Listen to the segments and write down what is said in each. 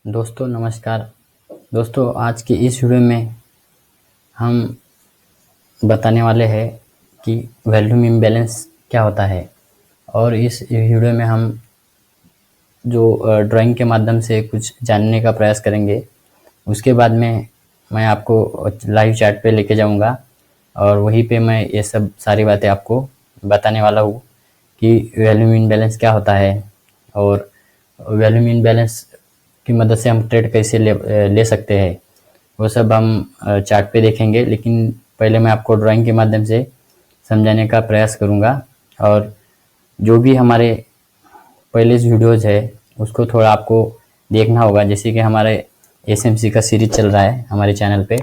दोस्तों नमस्कार। दोस्तों आज की इस वीडियो में हम बताने वाले हैं कि वॉल्यूम इम्बैलेंस क्या होता है। और इस वीडियो में हम जो ड्राइंग के माध्यम से कुछ जानने का प्रयास करेंगे। उसके बाद में मैं आपको लाइव चैट पे लेके जाऊंगा और वहीं पे मैं ये सब सारी बातें आपको बताने वाला हूँ कि वॉल्यूम इम्बैलेंस क्या होता है और वॉल्यूम इम्बैलेंस की मदद से हम ट्रेड कैसे ले सकते हैं। वो सब हम चार्ट पे देखेंगे, लेकिन पहले मैं आपको ड्राइंग के माध्यम से समझाने का प्रयास करूँगा। और जो भी हमारे पहले वीडियोज़ है उसको थोड़ा आपको देखना होगा, जैसे कि हमारे एसएमसी का सीरीज चल रहा है हमारे चैनल पे,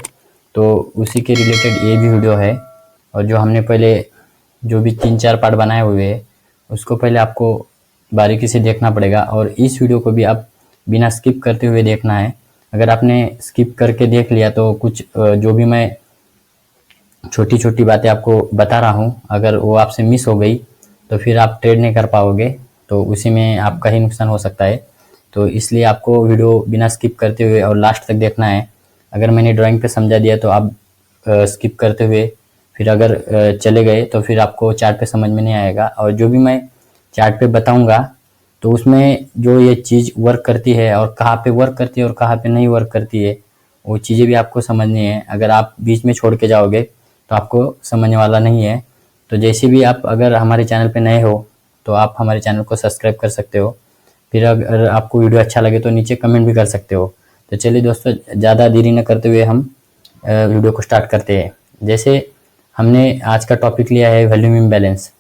तो उसी के रिलेटेड ये भी वीडियो है। और जो हमने पहले जो भी 3-4 पार्ट बनाए हुए हैं उसको पहले आपको बारीकी से देखना पड़ेगा और इस वीडियो को भी आप बिना स्किप करते हुए देखना है। अगर आपने स्किप करके देख लिया तो कुछ जो भी मैं छोटी छोटी बातें आपको बता रहा हूँ, अगर वो आपसे मिस हो गई तो फिर आप ट्रेड नहीं कर पाओगे, तो उसी में आपका ही नुकसान हो सकता है। तो इसलिए आपको वीडियो बिना स्किप करते हुए और लास्ट तक देखना है। अगर मैंने ड्राइंग पे समझा दिया तो आप स्किप करते हुए फिर अगर चले गए तो फिर आपको चार्ट पे समझ में नहीं आएगा। और जो भी मैं चार्ट पे बताऊंगा तो उसमें जो ये चीज़ वर्क करती है और कहाँ पे वर्क करती है और कहाँ पे नहीं वर्क करती है, वो चीज़ें भी आपको समझनी है। अगर आप बीच में छोड़ के जाओगे तो आपको समझने वाला नहीं है। तो जैसे भी आप अगर हमारे चैनल पे नए हो तो आप हमारे चैनल को सब्सक्राइब कर सकते हो। फिर अगर आपको वीडियो अच्छा लगे तो नीचे कमेंट भी कर सकते हो। तो चलिए दोस्तों, ज़्यादा देरी न करते हुए हम वीडियो को स्टार्ट करते हैं। जैसे हमने आज का टॉपिक लिया है वॉल्यूम इम्बैलेंस।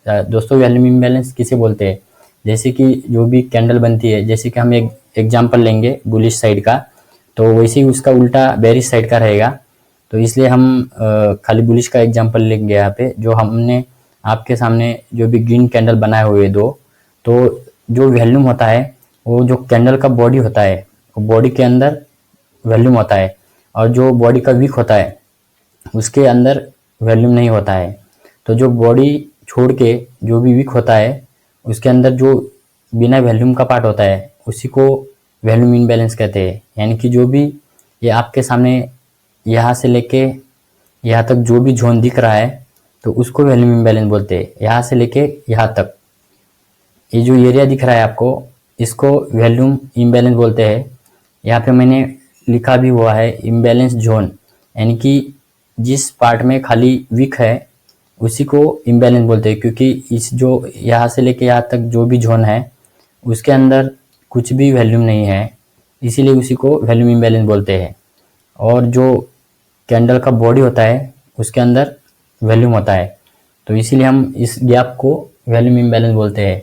दोस्तों वॉल्यूम इम्बैलेंस किसे बोलते हैं? जैसे कि जो भी कैंडल बनती है, जैसे कि हम एक एग्जांपल लेंगे बुलिश साइड का, तो वैसे ही उसका उल्टा बेरिश साइड का रहेगा। तो इसलिए हम खाली बुलिश का एग्जांपल लेंगे यहाँ पे। जो हमने आपके सामने जो भी ग्रीन कैंडल बनाए हुए दो, तो जो वॉल्यूम होता है वो जो कैंडल का बॉडी होता है वो बॉडी के अंदर वॉल्यूम होता है, और जो बॉडी का विक होता है उसके अंदर वॉल्यूम नहीं होता है। तो जो बॉडी छोड़ के जो भी विक होता है उसके अंदर जो बिना वॉल्यूम का पार्ट होता है उसी को वॉल्यूम इम्बैलेंस कहते हैं। यानी कि जो भी ये आपके सामने यहाँ से लेके यहाँ तक जो भी जोन दिख रहा है तो उसको वॉल्यूम इम्बैलेंस बोलते हैं। यहाँ से लेके यहाँ तक ये जो एरिया दिख रहा है आपको, इसको वॉल्यूम इम्बैलेंस बोलते हैं। यहाँ पे मैंने लिखा भी हुआ है इम्बैलेंस जोन, यानी कि जिस पार्ट में खाली वीक है उसी को इम्बैलेंस बोलते हैं, क्योंकि इस जो यहाँ से लेके यहाँ तक जो भी जोन है उसके अंदर कुछ भी वॉल्यूम नहीं है, इसीलिए उसी को वॉल्यूम इम्बैलेंस बोलते हैं। और जो कैंडल का बॉडी होता है उसके अंदर वॉल्यूम होता है, तो इसीलिए हम इस गैप को वॉल्यूम इम्बैलेंस बोलते हैं।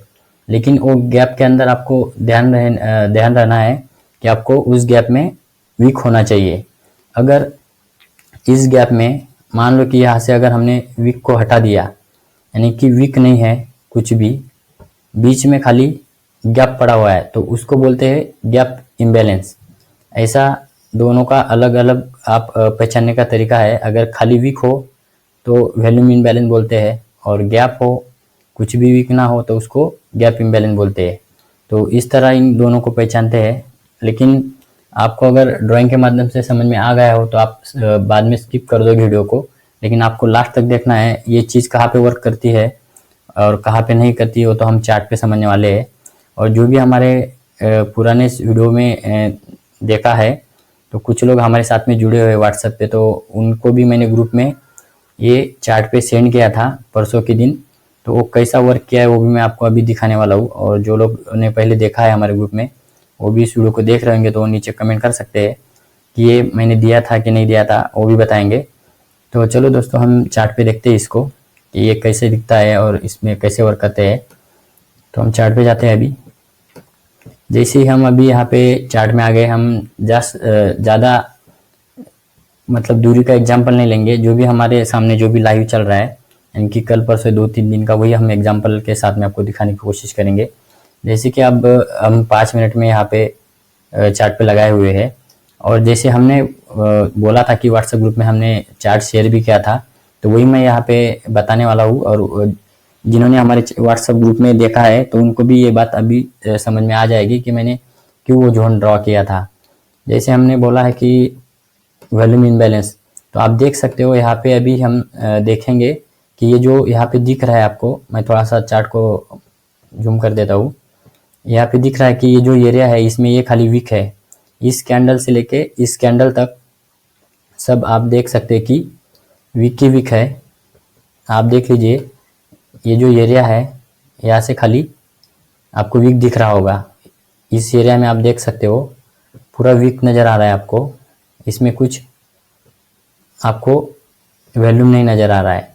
लेकिन वो गैप के अंदर आपको ध्यान रहना है कि आपको उस गैप में वीक होना चाहिए। अगर इस गैप में मान लो कि यहाँ से अगर हमने वीक को हटा दिया, यानी कि वीक नहीं है कुछ भी, बीच में खाली गैप पड़ा हुआ है, तो उसको बोलते हैं गैप इम्बैलेंस। ऐसा दोनों का अलग अलग आप पहचानने का तरीका है। अगर खाली वीक हो तो वॉल्यूम इम्बैलेंस बोलते हैं, और गैप हो कुछ भी वीक ना हो तो उसको गैप इम्बैलेंस बोलते हैं। तो इस तरह इन दोनों को पहचानते हैं। लेकिन आपको अगर ड्राइंग के माध्यम से समझ में आ गया हो तो आप बाद में स्किप कर दो वीडियो को, लेकिन आपको लास्ट तक देखना है ये चीज़ कहाँ पे वर्क करती है और कहाँ पे नहीं करती है, वो तो हम चार्ट पे समझने वाले हैं। और जो भी हमारे पुराने वीडियो में देखा है, तो कुछ लोग हमारे साथ में जुड़े हुए व्हाट्सएप पे, तो उनको भी मैंने ग्रुप में ये चार्ट पे सेंड किया था परसों के दिन। तो वो कैसा वर्क किया है वो भी मैं आपको अभी दिखाने वाला हूँ। और जो लोग ने पहले देखा है हमारे ग्रुप में वो भी इस वीडियो को देख रहे होंगे, तो वो नीचे कमेंट कर सकते हैं कि ये मैंने दिया था कि नहीं दिया था, वो भी बताएंगे। तो चलो दोस्तों, हम चार्ट पे देखते हैं इसको कि ये कैसे दिखता है और इसमें कैसे वर्क करते हैं। तो हम चार्ट पे जाते हैं। अभी जैसे ही हम अभी यहाँ पे चार्ट में आ गए, हम ज़्यादा मतलब दूरी का एग्जाम्पल नहीं लेंगे। जो भी हमारे सामने जो भी लाइव चल रहा है, यानी कि कल परसों 2-3 दिन का, वही हम एग्जाम्पल के साथ में आपको दिखाने की कोशिश करेंगे। जैसे कि अब हम 5 मिनट में यहाँ पे चार्ट पे लगाए हुए हैं। और जैसे हमने बोला था कि व्हाट्सएप ग्रुप में हमने चार्ट शेयर भी किया था, तो वही मैं यहाँ पे बताने वाला हूँ। और जिन्होंने हमारे व्हाट्सएप ग्रुप में देखा है तो उनको भी ये बात अभी समझ में आ जाएगी कि मैंने क्यों वो जोन ड्रॉ किया था। जैसे हमने बोला है कि वॉल्यूम इम्बैलेंस, तो आप देख सकते हो यहाँ पे अभी हम देखेंगे कि ये जो यहाँ पे दिख रहा है आपको, मैं थोड़ा सा चार्ट को जूम कर देता हूँ। यहाँ पे दिख रहा है कि ये जो एरिया है इसमें ये खाली वीक है। इस कैंडल से लेके इस कैंडल तक सब आप देख सकते हैं कि वीक की वीक है। आप देख लीजिए ये जो एरिया है यहाँ से खाली आपको वीक दिख रहा होगा। इस एरिया में आप देख सकते हो पूरा वीक नज़र आ रहा है आपको, इसमें कुछ आपको वॉल्यूम नहीं नज़र आ रहा है।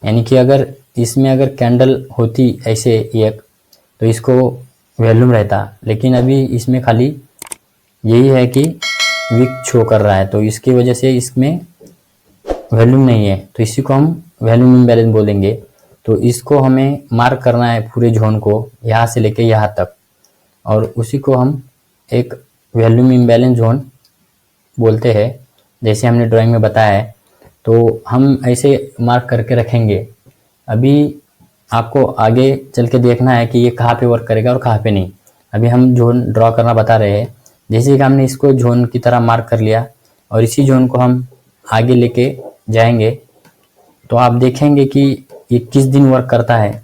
यानी कि अगर इसमें अगर कैंडल होती ऐसे एक तो इसको वॉल्यूम रहता, लेकिन अभी इसमें खाली यही है कि वीक शो कर रहा है, तो इसकी वजह से इसमें वॉल्यूम नहीं है, तो इसी को हम वॉल्यूम इम्बैलेंस बोलेंगे। तो इसको हमें मार्क करना है पूरे जोन को, यहाँ से लेके यहाँ तक, और उसी को हम एक वॉल्यूम इम्बैलेंस जोन बोलते हैं, जैसे हमने ड्राइंग में बताया है। तो हम ऐसे मार्क करके रखेंगे। अभी आपको आगे चल के देखना है कि ये कहाँ पे वर्क करेगा और कहाँ पे नहीं। अभी हम जोन ड्रॉ करना बता रहे हैं। जैसे कि हमने इसको जोन की तरह मार्क कर लिया और इसी जोन को हम आगे लेके जाएंगे, तो आप देखेंगे कि ये किस दिन वर्क करता है।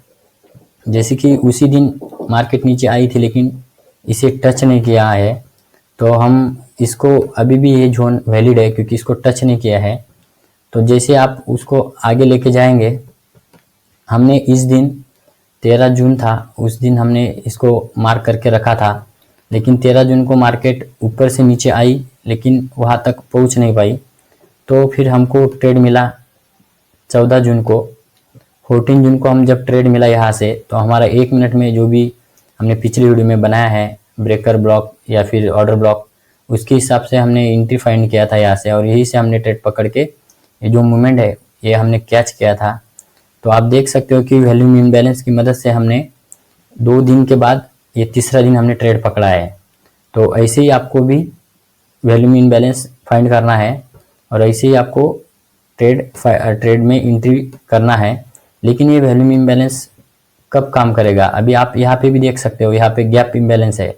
जैसे कि उसी दिन मार्केट नीचे आई थी लेकिन इसे टच नहीं किया है, तो हम इसको अभी भी ये जोन वैलिड है क्योंकि इसको टच नहीं किया है। तो जैसे आप उसको आगे लेके जाएंगे, हमने इस दिन 13 जून था, उस दिन हमने इसको मार्क करके रखा था, लेकिन 13 जून को मार्केट ऊपर से नीचे आई लेकिन वहाँ तक पहुँच नहीं पाई। तो फिर हमको ट्रेड मिला 14 जून को। 14 जून को हम जब ट्रेड मिला यहाँ से, तो हमारा 1 मिनट में जो भी हमने पिछली वीडियो में बनाया है ब्रेकर ब्लॉक या फिर ऑर्डर ब्लॉक, उसके हिसाब से हमने एंट्री फाइंड किया था यहाँ से, और यही से हमने ट्रेड पकड़ के ये जो मूवमेंट है ये हमने कैच किया था। तो आप देख सकते हो कि वॉल्यूम इम्बैलेंस की मदद से हमने 2 दिन के बाद ये तीसरा दिन हमने ट्रेड पकड़ा है। तो ऐसे ही आपको भी वॉल्यूम इम्बैलेंस फाइंड करना है और ऐसे ही आपको ट्रेड में एंट्री करना है। लेकिन ये वॉल्यूम इम्बैलेंस कब काम करेगा, अभी आप यहाँ पे भी देख सकते हो, यहाँ पे गैप इम्बैलेंस है,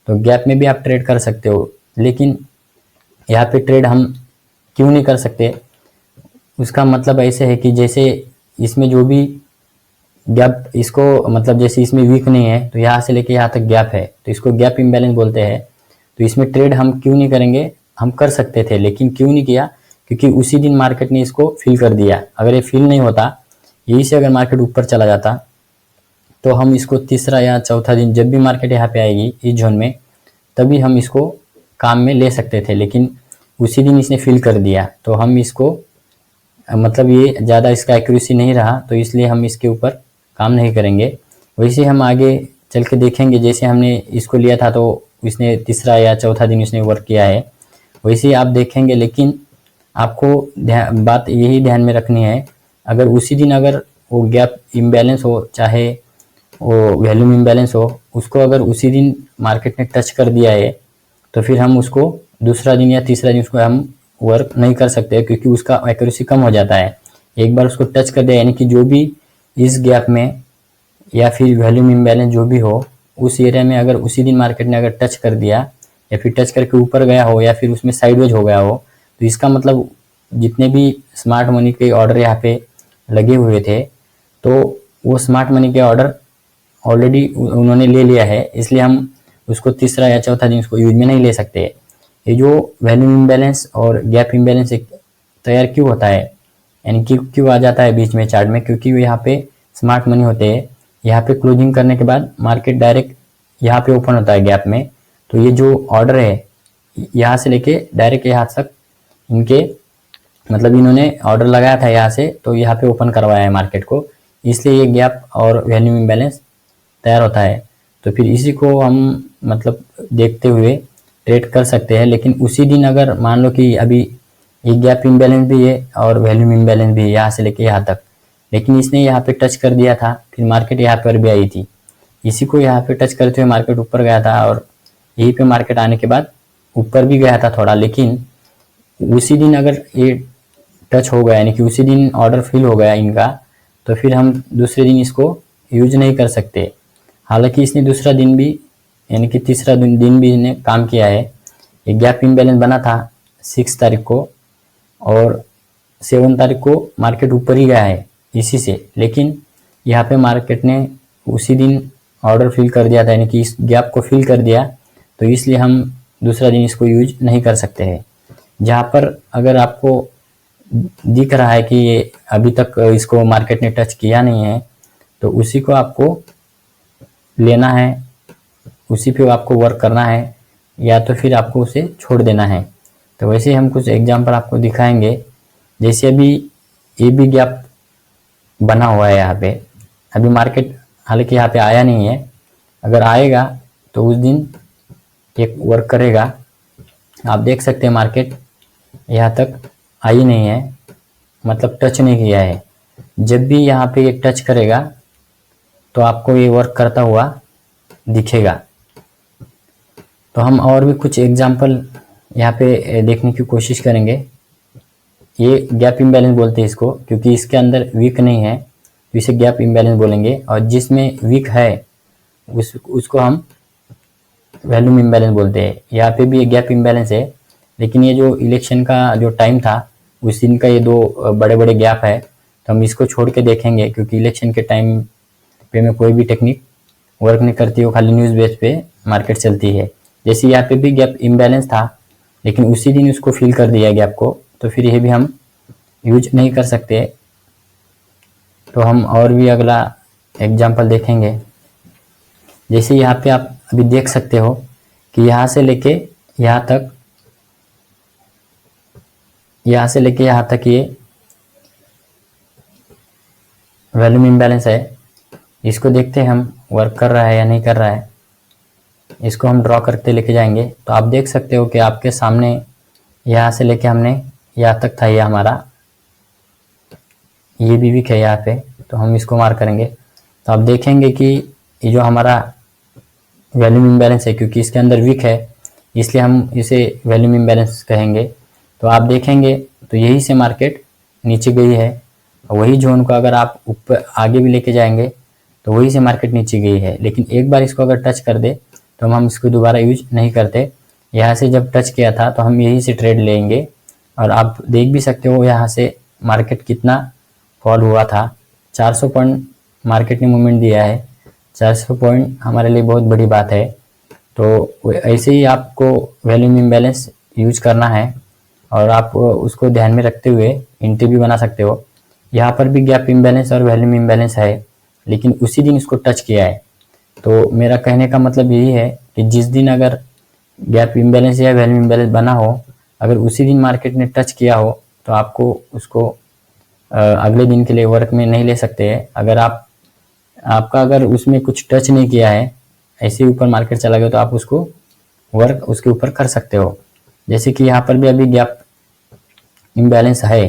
तो गैप में भी आप ट्रेड कर सकते हो। लेकिन यहाँ पे ट्रेड हम क्यों नहीं कर सकते, उसका मतलब ऐसे है कि जैसे इसमें जो भी गैप, इसको मतलब जैसे इसमें वीक नहीं है तो यहाँ से लेके यहाँ तक गैप है, तो इसको गैप इम्बैलेंस बोलते हैं। तो इसमें ट्रेड हम क्यों नहीं करेंगे, हम कर सकते थे लेकिन क्यों नहीं किया, क्योंकि उसी दिन मार्केट ने इसको फिल कर दिया। अगर ये फिल नहीं होता, यही से अगर मार्केट ऊपर चला जाता, तो हम इसको तीसरा या चौथा दिन जब भी मार्केट यहाँ पे आएगी इस जोन में, तभी हम इसको काम में ले सकते थे, लेकिन उसी दिन इसने फिल कर दिया, तो हम इसको मतलब ये ज़्यादा इसका एक्यूरेसी नहीं रहा, तो इसलिए हम इसके ऊपर काम नहीं करेंगे। वैसे हम आगे चल के देखेंगे, जैसे हमने इसको लिया था तो इसने तीसरा या चौथा दिन इसने वर्क किया है, वैसे ही आप देखेंगे। लेकिन आपको बात यही ध्यान में रखनी है, अगर उसी दिन अगर वो गैप इम्बैलेंस हो, चाहे वो वॉल्यूम इम्बैलेंस हो, उसको अगर उसी दिन मार्केट ने टच कर दिया है, तो फिर हम उसको दूसरा दिन या तीसरा दिन उसको हम वर्क नहीं कर सकते, क्योंकि उसका एक्यूरेसी कम हो जाता है। एक बार उसको टच कर दिया, यानी कि जो भी इस गैप में या फिर वॉल्यूम इम्बैलेंस जो भी हो, उस एरिया में अगर उसी दिन मार्केट ने अगर टच कर दिया या फिर टच करके ऊपर गया हो या फिर उसमें साइडवेज हो गया हो, तो इसका मतलब जितने भी स्मार्ट मनी के ऑर्डर यहाँ पे लगे हुए थे, तो वो स्मार्ट मनी के ऑर्डर ऑलरेडी उन्होंने ले लिया है, इसलिए हम उसको तीसरा या चौथा दिन उसको यूज में नहीं ले सकते। ये जो वॉल्यूम इम्बैलेंस और गैप इम्बैलेंस तैयार क्यों होता है, यानी कि क्यों आ जाता है बीच में चार्ट में, क्योंकि यहाँ पे स्मार्ट मनी होते हैं। यहाँ पे क्लोजिंग करने के बाद मार्केट डायरेक्ट यहाँ पे ओपन होता है गैप में, तो ये जो ऑर्डर है यहाँ से लेके डायरेक्ट यहाँ तक इनके मतलब इन्होंने ऑर्डर लगाया था यहाँ से, तो यहाँ पे ओपन करवाया है मार्केट को, इसलिए ये गैप और वॉल्यूम इम्बैलेंस तैयार होता है। तो फिर इसी को हम मतलब देखते हुए ट्रेड कर सकते हैं। लेकिन उसी दिन अगर मान लो कि अभी ये गैप इम्बैलेंस भी है और वॉल्यूम इम्बैलेंस भी है यहाँ से लेके यहाँ तक, लेकिन इसने यहाँ पे टच कर दिया था, फिर मार्केट यहाँ पर भी आई थी, इसी को यहाँ पे टच करते हुए मार्केट ऊपर गया था, और यहीं पे मार्केट आने के बाद ऊपर भी गया था थोड़ा, लेकिन उसी दिन अगर ये टच हो गया, यानी कि उसी दिन ऑर्डर फिल हो गया इनका, तो फिर हम दूसरे दिन इसको यूज नहीं कर सकते। हालांकि इसने दूसरा दिन भी यानी कि तीसरा दिन भी इन्हें काम किया है। एक गैप इम्बैलेंस बना था 6 तारीख को और 7 तारीख को मार्केट ऊपर ही गया है इसी से, लेकिन यहाँ पे मार्केट ने उसी दिन ऑर्डर फिल कर दिया था, यानी कि इस गैप को फिल कर दिया, तो इसलिए हम दूसरा दिन इसको यूज नहीं कर सकते हैं। जहाँ पर अगर आपको दिख रहा है कि ये अभी तक इसको मार्केट ने टच किया नहीं है, तो उसी को आपको लेना है, उसी पे आपको वर्क करना है, या तो फिर आपको उसे छोड़ देना है। तो वैसे ही हम कुछ एग्जांपल आपको दिखाएंगे। जैसे अभी ये भी गैप बना हुआ है यहाँ पे, अभी मार्केट हालांकि यहाँ पे आया नहीं है, अगर आएगा तो उस दिन एक वर्क करेगा। आप देख सकते हैं मार्केट यहाँ तक आई नहीं है, मतलब टच नहीं किया है। जब भी यहाँ पे ये टच करेगा तो आपको ये वर्क करता हुआ दिखेगा। तो हम और भी कुछ एग्जांपल यहाँ पे देखने की कोशिश करेंगे। ये गैप इम्बैलेंस बोलते हैं इसको, क्योंकि इसके अंदर वीक नहीं है तो इसे गैप इम्बैलेंस बोलेंगे, और जिसमें वीक है उसको हम वॉल्यूम इम्बैलेंस बोलते हैं। यहाँ पे भी एक गैप इम्बैलेंस है, लेकिन ये जो इलेक्शन का जो टाइम था उस दिन का ये दो बड़े बड़े गैप है, तो हम इसको छोड़ के देखेंगे, क्योंकि इलेक्शन के टाइम पे में कोई भी टेक्निक वर्क नहीं करती, वो खाली न्यूज़ बेस पे मार्केट चलती है। जैसे यहाँ पे भी गैप इम्बैलेंस था, लेकिन उसी दिन उसको फिल कर दिया गैप को, तो फिर ये भी हम यूज नहीं कर सकते। तो हम और भी अगला एग्जाम्पल देखेंगे। जैसे यहाँ पे आप अभी देख सकते हो कि यहाँ से लेके यहाँ तक ये वॉल्यूम इम्बैलेंस है। इसको देखते हैं हम वर्क कर रहा है या नहीं कर रहा है। इसको हम ड्रॉ करते लेके जाएंगे, तो आप देख सकते हो कि आपके सामने यहाँ से लेके हमने यहाँ तक था, ये हमारा ये भी वीक है यहाँ पे, तो हम इसको मार्क करेंगे। तो आप देखेंगे कि ये जो हमारा वॉल्यूम इम्बैलेंस है, क्योंकि इसके अंदर वीक है इसलिए हम इसे वॉल्यूम इम्बैलेंस कहेंगे। तो आप देखेंगे तो यही से मार्केट नीचे गई है, वही जोन को अगर आप ऊपर आगे भी लेके जाएंगे तो वही से मार्केट नीचे गई है। लेकिन एक बार इसको अगर टच कर दे तो हम इसको दोबारा यूज नहीं करते। यहाँ से जब टच किया था तो हम यही से ट्रेड लेंगे, और आप देख भी सकते हो यहाँ से मार्केट कितना फॉल हुआ था। 400 पॉइंट मार्केट ने मूवमेंट दिया है। 400 पॉइंट हमारे लिए बहुत बड़ी बात है। तो ऐसे ही आपको वॉल्यूम इम्बैलेंस यूज करना है, और आप उसको ध्यान में रखते हुए एंट्री भी बना सकते हो। यहाँ पर भी गैप इम्बैलेंस और वॉल्यूम इम्बैलेंस है, लेकिन उसी दिन इसको टच किया है। तो मेरा कहने का मतलब यही है कि जिस दिन अगर गैप इम्बैलेंस या वॉल्यूम इम्बैलेंस बना हो, अगर उसी दिन मार्केट ने टच किया हो तो आपको उसको अगले दिन के लिए वर्क में नहीं ले सकते हैं। अगर आपका अगर उसमें कुछ टच नहीं किया है, ऐसे ऊपर मार्केट चला गया, तो आप उसको वर्क उसके ऊपर कर सकते हो। जैसे कि यहाँ पर भी अभी गैप इम्बैलेंस है,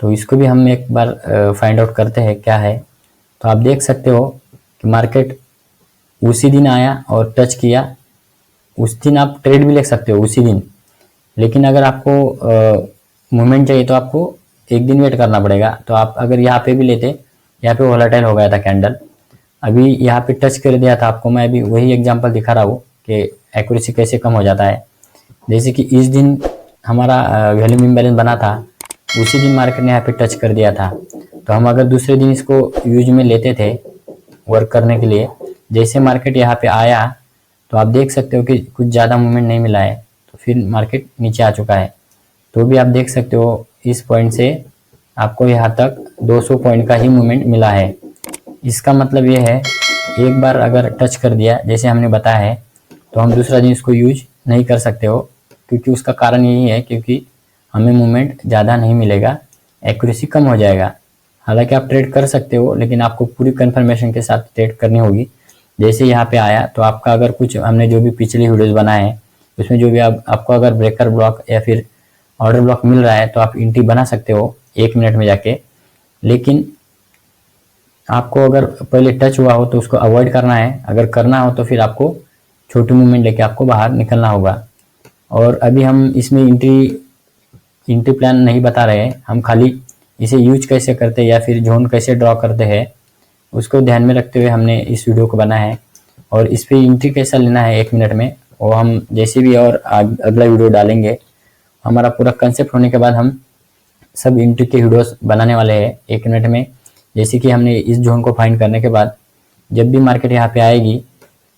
तो इसको भी हम एक बार फाइंड आउट करते हैं क्या है। तो आप देख सकते हो कि मार्केट उसी दिन आया और टच किया, उस दिन आप ट्रेड भी ले सकते हो उसी दिन। लेकिन अगर आपको मूवमेंट चाहिए तो आपको एक दिन वेट करना पड़ेगा। तो आप अगर यहाँ पे भी लेते, यहाँ पे वोलेटाइल हो गया था कैंडल, अभी यहाँ पे टच कर दिया था। आपको मैं अभी वही एग्जांपल दिखा रहा हूँ कि एक्यूरेसी कैसे कम हो जाता है। जैसे कि इस दिन हमारा वॉल्यूम इम्बैलेंस बना था, उसी दिन मार्केट ने यहाँ पे टच कर दिया था। तो हम अगर दूसरे दिन इसको यूज में लेते थे वर्क करने के लिए, जैसे मार्केट यहाँ पे आया तो आप देख सकते हो कि कुछ ज़्यादा मूवमेंट नहीं मिला है, तो फिर मार्केट नीचे आ चुका है। तो भी आप देख सकते हो इस पॉइंट से आपको यहाँ तक 200 पॉइंट का ही मूवमेंट मिला है। इसका मतलब ये है एक बार अगर टच कर दिया जैसे हमने बताया है, तो हम दूसरा दिन इसको यूज नहीं कर सकते हो, क्योंकि उसका कारण यही है क्योंकि हमें मूवमेंट ज़्यादा नहीं मिलेगा, एक्यूरेसी कम हो जाएगा। हालांकि आप ट्रेड कर सकते हो, लेकिन आपको पूरी कंफर्मेशन के साथ ट्रेड करनी होगी। जैसे यहाँ पे आया तो आपका अगर कुछ हमने जो भी पिछली वीडियोस बनाए हैं उसमें जो भी आपको अगर ब्रेकर ब्लॉक या फिर ऑर्डर ब्लॉक मिल रहा है तो आप एंट्री बना सकते हो 1 मिनट में जाके। लेकिन आपको अगर पहले टच हुआ हो तो उसको अवॉइड करना है। अगर करना हो तो फिर आपको छोटी मूवमेंट लेके आपको बाहर निकलना होगा। और अभी हम इसमें एंट्री प्लान नहीं बता रहे हैं, हम खाली इसे यूज कैसे करते हैं या फिर जोन कैसे ड्रॉ करते हैं उसको ध्यान में रखते हुए हमने इस वीडियो को बनाया है। और इस पे एंट्री कैसा लेना है 1 मिनट में, वो हम जैसे भी और अगला वीडियो डालेंगे। हमारा पूरा कंसेप्ट होने के बाद हम सब एंट्री के वीडियोस बनाने वाले हैं 1 मिनट में। जैसे कि हमने इस जोन को फाइंड करने के बाद जब भी मार्केट यहाँ पे आएगी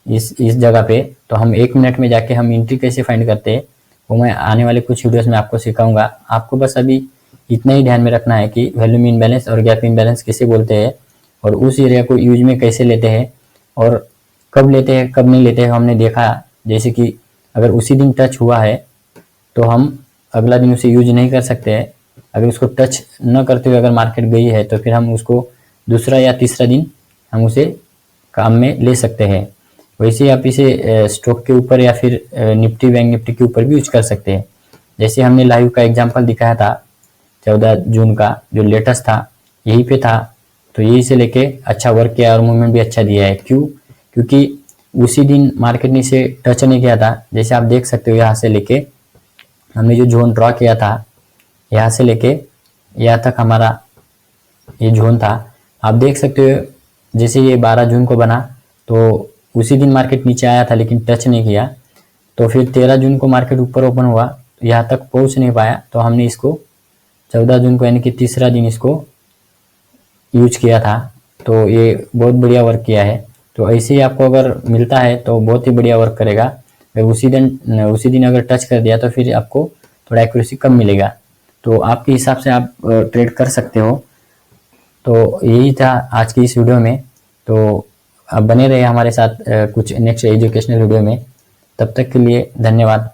इस जगह पे, तो हम 1 मिनट में जाके हम एंट्री कैसे फाइंड करते हैं वो मैं आने वाले कुछ वीडियोस में आपको सिखाऊंगा। आपको बस अभी इतना ही ध्यान में रखना है कि वैल्यूम इम्बैलेंस और गैप इम्बैलेंस किसे बोलते हैं और उस एरिया को यूज में कैसे लेते हैं और कब लेते हैं कब नहीं लेते हैं हमने देखा। जैसे कि अगर उसी दिन टच हुआ है तो हम अगला दिन उसे यूज नहीं कर सकते हैं। अगर उसको टच न करते हुए अगर मार्केट गई है तो फिर हम उसको दूसरा या तीसरा दिन हम उसे काम में ले सकते हैं। वैसे आप इसे स्टॉक के ऊपर या फिर निफ्टी बैंक निफ्टी के ऊपर भी यूज कर सकते हैं। जैसे हमने लाइव का एग्जांपल दिखाया था 14 जून का जो लेटेस्ट था यहीं पे था, तो यही से लेके अच्छा वर्क किया और मूवमेंट भी अच्छा दिया है। क्यों? क्योंकि उसी दिन मार्केट ने इसे टच नहीं किया था। जैसे आप देख सकते हो यहाँ से लेके हमने जो जोन ड्रॉ किया था यहाँ से लेके यहाँ तक हमारा ये जोन था। आप देख सकते हो जैसे ये 12 जून को बना तो उसी दिन मार्केट नीचे आया था लेकिन टच नहीं किया। तो फिर 13 जून को मार्केट ऊपर ओपन हुआ, यहाँ तक पहुंच नहीं पाया, तो हमने इसको 14 जून को यानी कि तीसरा दिन इसको यूज किया था। तो ये बहुत बढ़िया वर्क किया है। तो ऐसे ही आपको अगर मिलता है तो बहुत ही बढ़िया वर्क करेगा। अगर उसी दिन अगर टच कर दिया तो फिर आपको थोड़ा एक्यूरेसी कम मिलेगा। तो आपके हिसाब से आप ट्रेड कर सकते हो। तो यही था आज की इस वीडियो में। तो आप बने रहे हमारे साथ कुछ नेक्स्ट एजुकेशनल वीडियो में। तब तक के लिए धन्यवाद।